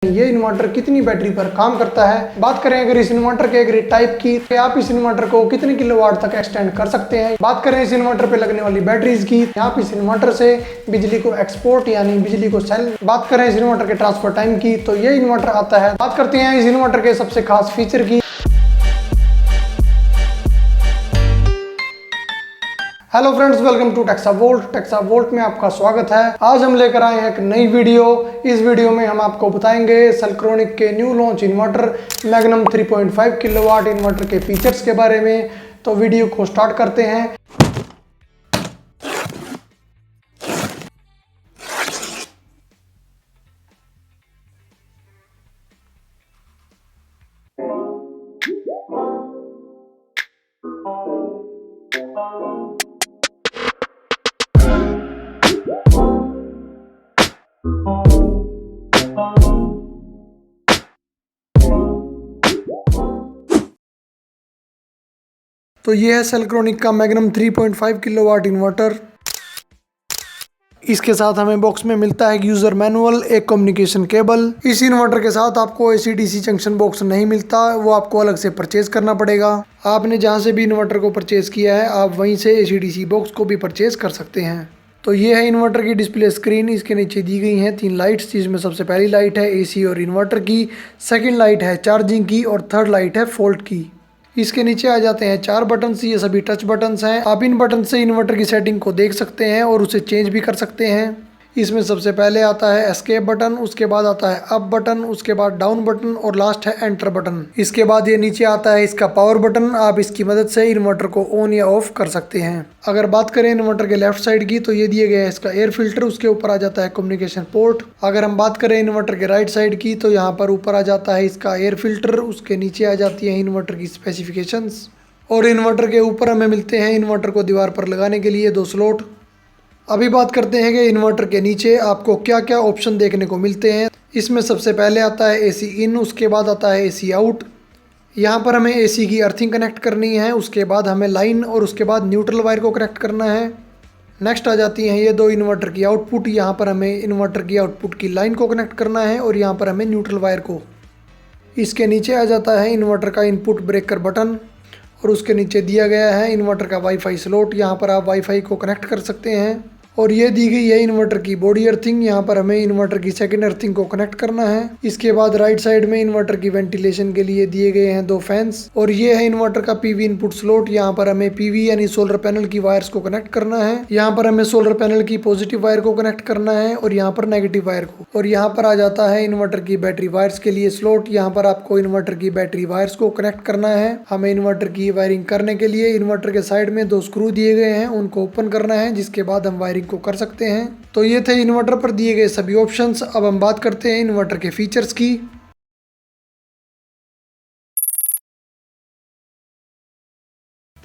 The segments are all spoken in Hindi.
ये इन्वर्टर कितनी बैटरी पर काम करता है। बात करें अगर इस इन्वर्टर के ग्रिड टाइप की, तो आप इस इन्वर्टर को कितने किलोवाट तक एक्सटेंड कर सकते हैं। बात करें इस इन्वर्टर पे लगने वाली बैटरीज की, आप इस इन्वर्टर से बिजली को एक्सपोर्ट यानी बिजली को सेल। बात करें इस इन्वर्टर के ट्रांसफर टाइम की, तो ये इन्वर्टर आता है। बात करते हैं इस इन्वर्टर के सबसे खास फीचर की। हेलो फ्रेंड्स, वेलकम टू टेक्सावोल्ट। टेक्सावोल्ट में आपका स्वागत है। आज हम लेकर आए हैं एक नई वीडियो। इस वीडियो में हम आपको बताएंगे सेल्क्रोनिक के new launch inverter magnum 3.5 kilowatt inverter के फीचर्स के बारे में। तो वीडियो को स्टार्ट करते हैं। तो ये है सेल्क्रोनिक का मैग्नम 3.5 किलोवाट इन्वर्टर। इसके साथ हमें बॉक्स में मिलता है यूजर मैनुअल, एक कम्युनिकेशन केबल। इस इन्वर्टर के साथ आपको AC/DC जंक्शन बॉक्स नहीं मिलता, वो आपको अलग से परचेज करना पड़ेगा। आपने जहां से भी इन्वर्टर को परचेज किया है, आप वहीं से AC/DC बॉक्स को भी परचेज कर सकते हैं। तो ये है इन्वर्टर की डिस्प्ले स्क्रीन। इसके नीचे दी गई हैं 3 लाइट्स, जिसमें सबसे पहली लाइट है AC और इन्वर्टर की, सेकंड लाइट है चार्जिंग की और थर्ड लाइट है फॉल्ट की। इसके नीचे आ जाते हैं 4 बटन्स। ये सभी टच बटन्स हैं। आप इन बटन से इन्वर्टर की सेटिंग को देख सकते हैं और उसे चेंज भी कर सकते हैं। इसमें सबसे पहले आता है एस्केप बटन, उसके बाद आता है अप बटन, उसके बाद डाउन बटन और लास्ट है एंटर बटन। इसके बाद ये नीचे आता है इसका पावर बटन। आप इसकी मदद से इन्वर्टर को ऑन या ऑफ कर सकते हैं। अगर बात करें इन्वर्टर के लेफ्ट साइड की, तो ये दिए गया है इसका एयर फिल्टर, उसके ऊपर आ जाता है कम्युनिकेशन पोर्ट। अगर हम बात करें इन्वर्टर के राइट साइड की, तो यहाँ पर ऊपर आ जाता है इसका एयर फिल्टर, उसके नीचे आ जाती है इन्वर्टर की स्पेसिफिकेशंस। और इन्वर्टर के ऊपर हमें मिलते हैं इन्वर्टर को दीवार पर लगाने के लिए 2 स्लॉट। अभी बात करते हैं कि इन्वर्टर के नीचे आपको क्या क्या ऑप्शन देखने को मिलते हैं। इसमें सबसे पहले आता है AC इन, उसके बाद आता है AC आउट। यहाँ पर हमें AC की अर्थिंग कनेक्ट करनी है, उसके बाद हमें लाइन और उसके बाद न्यूट्रल वायर को कनेक्ट करना है। नेक्स्ट आ जाती हैं ये 2 इन्वर्टर की आउटपुट। यहाँ पर हमें इन्वर्टर की आउटपुट की लाइन को कनेक्ट करना है और यहाँ पर हमें न्यूट्रल वायर को। इसके नीचे आ जाता है इन्वर्टर का इनपुट ब्रेकर बटन और उसके नीचे दिया गया है इन्वर्टर का वाईफाई स्लॉट। यहाँ पर आप वाईफाई को कनेक्ट कर सकते हैं। और ये दी गई है इन्वर्टर की बॉडी अर्थिंग। यहाँ पर हमें इन्वर्टर की सेकंड अर्थिंग को कनेक्ट करना है। इसके बाद राइट साइड में इन्वर्टर की वेंटिलेशन के लिए दिए गए हैं 2 फैंस। और ये है इन्वर्टर का PV इनपुट स्लॉट। यहाँ पर हमें PV यानी सोलर पैनल की वायर्स को कनेक्ट करना है। यहाँ पर हमें सोलर पैनल की पॉजिटिव वायर को कनेक्ट करना है और यहाँ पर नेगेटिव वायर को। और यहाँ पर आ जाता है इन्वर्टर की बैटरी वायर्स के लिए स्लॉट। यहाँ पर आपको इन्वर्टर की बैटरी वायर्स को कनेक्ट करना है। हमें इन्वर्टर की वायरिंग करने के लिए इन्वर्टर के साइड में 2 स्क्रू दिए गए हैं, उनको ओपन करना है, जिसके बाद हम वायरिंग को कर सकते हैं। तो ये थे इन्वर्टर पर दिए गए सभी ऑप्शंस। अब हम बात करते हैं इन्वर्टर के फीचर्स की।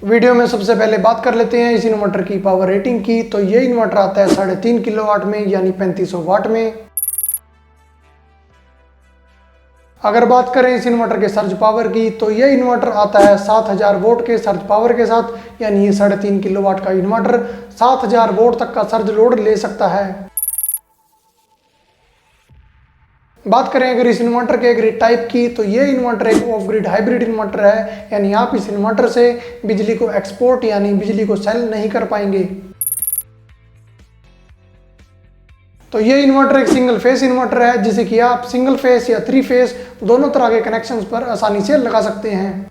वीडियो में सबसे पहले बात कर लेते हैं इस इन्वर्टर की पावर रेटिंग की। तो ये इन्वर्टर आता है 3.5 किलोवाट में यानी 3500 वाट में। अगर बात करें इस इन्वर्टर के सर्ज पावर की, तो ये इन्वर्टर आता है 7000 वोल्ट के सर्ज पावर के साथ, यानी ये 3.5 किलोवाट का इन्वर्टर 7000 वोल्ट तक का सर्ज लोड ले सकता है। बात करें अगर इस इन्वर्टर के ग्रिड टाइप की, तो ये इन्वर्टर एक ऑफ ग्रिड हाइब्रिड इन्वर्टर है, यानी आप इस इन्वर्टर से बिजली को एक्सपोर्ट यानी बिजली को सेल नहीं कर पाएंगे। तो ये इन्वर्टर एक सिंगल फेस इन्वर्टर है, जिसे कि आप सिंगल फेस या 3 फेस दोनों तरह के कनेक्शंस पर आसानी से लगा सकते हैं।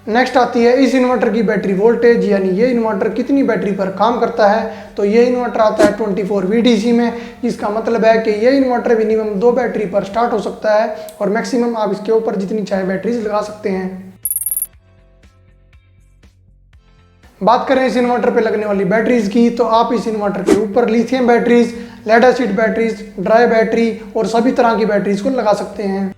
नेक्स्ट आती है इस इन्वर्टर की बैटरी वोल्टेज, यानी ये इन्वर्टर कितनी बैटरी पर काम करता है। तो ये इन्वर्टर आता है 24 VDC में, जिसका मतलब है कि ये इन्वर्टर मिनिमम 2 बैटरी पर स्टार्ट हो सकता है और मैक्सिमम आप इसके ऊपर जितनी चाहे बैटरीज लगा सकते हैं। बात करें इस इन्वर्टर पे लगने वाली बैटरीज की, तो आप इस इन्वर्टर के ऊपर lithium batteries, lead acid batteries, dry battery और सभी तरह की बैटरीज को लगा सकते हैं।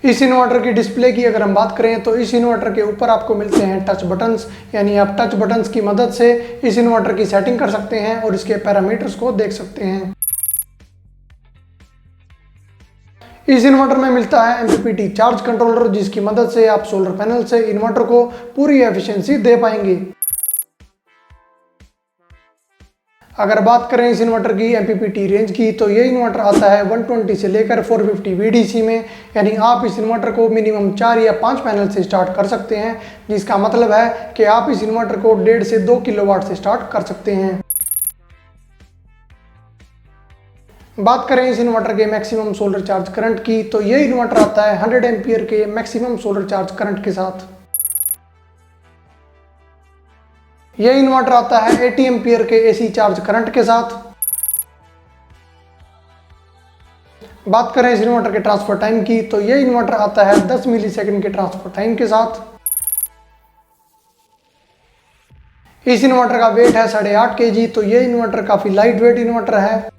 इस इन्वर्टर की डिस्प्ले की अगर हम बात करें, तो इस इन्वर्टर के ऊपर आपको मिलते हैं टच बटन्स, यानी आप टच बटन्स की मदद से इस इन्वर्टर की सेटिंग कर सकते हैं और इसके पैरामीटर्स को देख सकते हैं। इस इन्वर्टर में मिलता है MPPT चार्ज कंट्रोलर, जिसकी मदद से आप सोलर पैनल से इन्वर्टर को पूरी एफिशिएंसी दे पाएंगे। अगर बात करें इस इन्वर्टर की MPPT रेंज की, तो ये इन्वर्टर आता है 120 से लेकर 450 VDC में, यानी आप इस इन्वर्टर को मिनिमम 4 या 5 पैनल से स्टार्ट कर सकते हैं, जिसका मतलब है कि आप इस इन्वर्टर को 1.5 से 2 किलोवाट से स्टार्ट कर सकते हैं। बात करें इस इन्वर्टर के मैक्सिमम सोलर चार्ज करंट की, तो ये इन्वर्टर आता है 100 एम्पियर के मैक्सिमम सोलर चार्ज करंट के साथ। यह इन्वर्टर आता है 80 एम्पियर के AC चार्ज करंट के साथ। बात करें इस इन्वर्टर के ट्रांसफर टाइम की, तो यह इन्वर्टर आता है 10 मिलीसेकंड के ट्रांसफर टाइम के साथ। इस इन्वर्टर का वेट है 8.5 kg, तो यह इन्वर्टर काफी लाइट वेट इन्वर्टर है।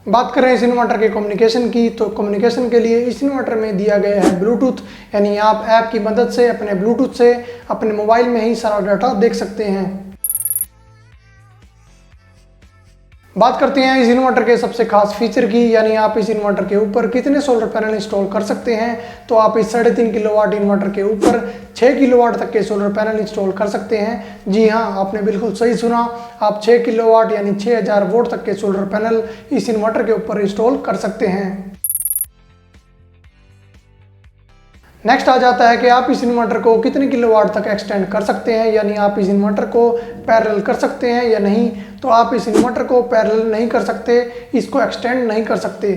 बात करें इस इन्वर्टर के कम्युनिकेशन की, तो कम्युनिकेशन के लिए इस इन्वर्टर में दिया गया है ब्लूटूथ, यानी आप ऐप की मदद से अपने ब्लूटूथ से अपने मोबाइल में ही सारा डाटा देख सकते हैं। बात करते हैं इस इन्वर्टर के सबसे खास फीचर की, यानी आप इस इन्वर्टर के ऊपर कितने सोलर पैनल इंस्टॉल कर सकते हैं। तो आप इस 3.5 किलोवाट इन्वर्टर के ऊपर 6 किलोवाट तक के सोलर पैनल इंस्टॉल कर सकते हैं। जी हाँ, आपने बिल्कुल सही सुना, आप 6 किलोवाट यानी 6000 वोल्ट तक के सोलर पैनल इस इन्वर्टर के ऊपर इंस्टॉल कर सकते हैं। नेक्स्ट आ जाता है कि आप इस इन्वर्टर को कितने किलोवाट तक एक्सटेंड कर सकते हैं, यानी आप इस इन्वर्टर को पैरेलल कर सकते हैं या नहीं। तो आप इस इन्वर्टर को पैरेलल नहीं कर सकते, इसको एक्सटेंड नहीं कर सकते।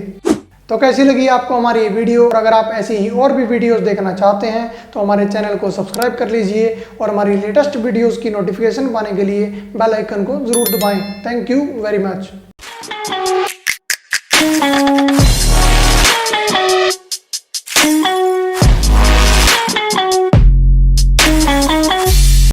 तो कैसी लगी आपको हमारी ये वीडियो, और अगर आप ऐसी ही और भी वीडियोस देखना चाहते हैं तो हमारे चैनल को सब्सक्राइब कर लीजिए और हमारी लेटेस्ट वीडियोस की नोटिफिकेशन पाने के लिए बेल आइकन को जरूर दबाएं। Thank you very much.